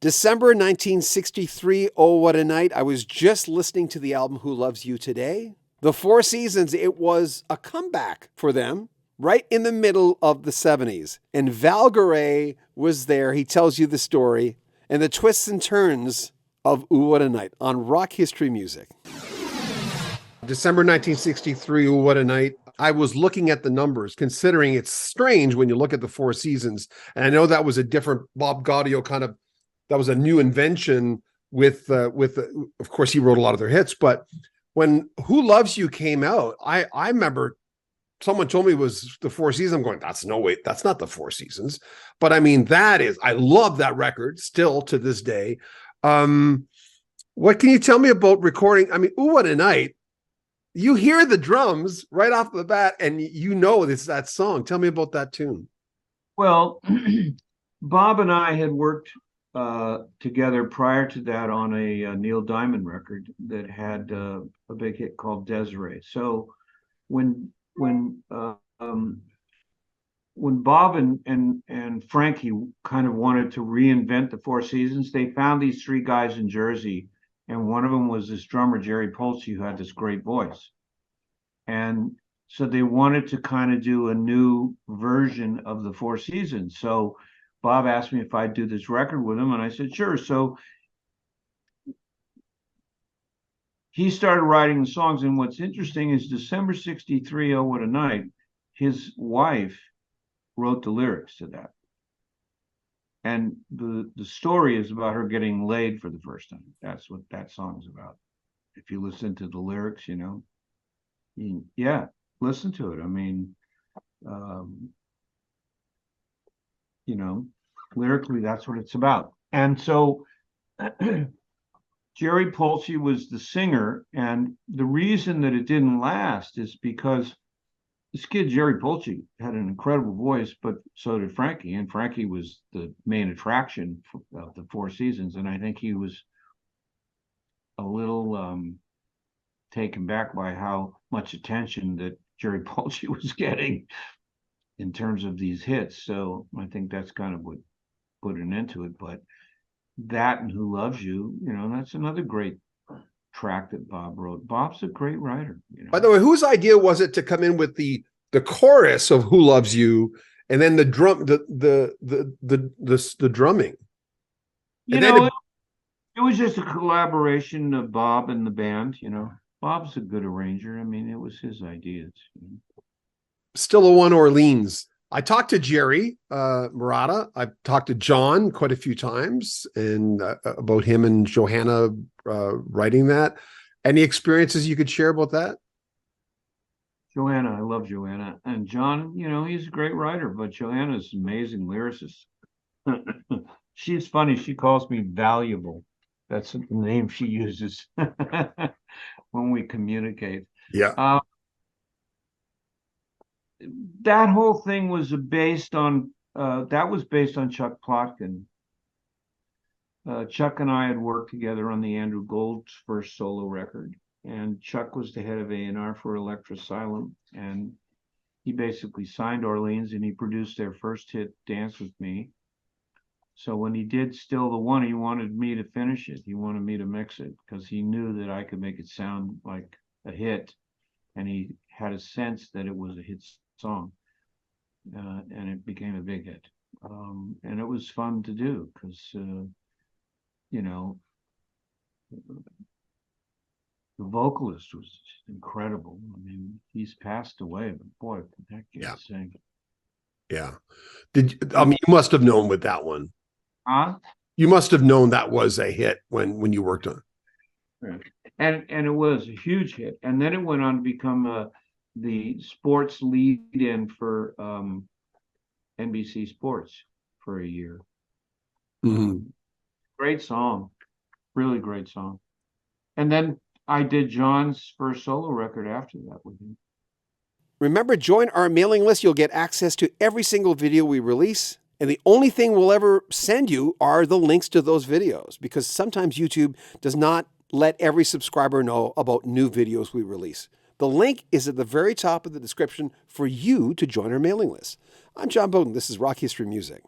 December 1963, oh, what a night. I was just listening to the album Who Loves You Today. The Four Seasons, it was a comeback for them right in the middle of the 70s. And Val Garay was there. He tells you the story and the twists and turns of Ooh, What a Night on Rock History Music. December 1963, Ooh, What a Night. I was looking at the numbers, considering it's strange when you look at the Four Seasons. And I know that was a different Bob Gaudio kind of, that was a new invention with of course, he wrote a lot of their hits. But when Who Loves You came out, I remember someone told me it was the Four Seasons. I'm going, that's no way, that's not the Four Seasons. But I mean, I love that record still to this day. What can you tell me about recording? I mean, Ooh, What a Night. You hear the drums right off the bat and you know it's that song. Tell me about that tune. Well, Bob and I had worked together prior to that on a Neil Diamond record that had a big hit called Desiree. So when Bob and Frankie kind of wanted to reinvent the Four Seasons, they found these three guys in Jersey, and one of them was this drummer Jerry Polsey, who had this great voice. And so they wanted to kind of do a new version of the Four Seasons. So Bob asked me if I'd do this record with him, and I said, sure. So he started writing the songs. And what's interesting is December 63, Oh, What a Night, his wife wrote the lyrics to that. And the story is about her getting laid for the first time. That's what that song's about. If you listen to the lyrics, yeah, listen to it. I mean, lyrically, that's what it's about. And so Jerry Polsey was the singer, and the reason that it didn't last is because this kid, Jerry Polsey, had an incredible voice, but so did Frankie, and Frankie was the main attraction of the Four Seasons, and I think he was a little taken back by how much attention that Jerry Polsey was getting in terms of these hits. So I think that's kind of what put an end to it. But that and Who Loves You, that's another great track that Bob wrote. Bob's a great writer. By the way, whose idea was it to come in with the chorus of Who Loves You and then the drum, the drumming? It was just a collaboration of Bob and the band. Bob's a good arranger. I mean, it was his ideas. Still a one Orleans. I talked to Jerry Murata. I've talked to John quite a few times and about him and Johanna writing that. Any experiences you could share about that? Johanna, I love Johanna. And John, he's a great writer, but Johanna's an amazing lyricist. She's funny. She calls me valuable. That's the name she uses when we communicate. Yeah. That whole thing was based on Chuck Plotkin. Chuck and I had worked together on the Andrew Gold's first solo record, and Chuck was the head of A&R for Electrosylum, and he basically signed Orleans, and he produced their first hit, Dance With Me. So when he did Still the One, he wanted me to finish it. He wanted me to mix it because he knew that I could make it sound like a hit, and he had a sense that it was a hit song, and it became a big hit. And it was fun to do because, the vocalist was incredible. I mean, he's passed away, but boy, that kid sing. Yeah. You must have known with that one. Huh? You must have known that was a hit when you worked on it. Right. And it was a huge hit. And then it went on to become the sports lead-in for NBC Sports for a year. Mm-hmm. Great song. Really great song. And then I did John's first solo record after that with him. Remember, join our mailing list. You'll get access to every single video we release. And the only thing we'll ever send you are the links to those videos, because sometimes YouTube does not let every subscriber know about new videos we release. The link is at the very top of the description for you to join our mailing list. I'm John Bowden. This is Rock History Music.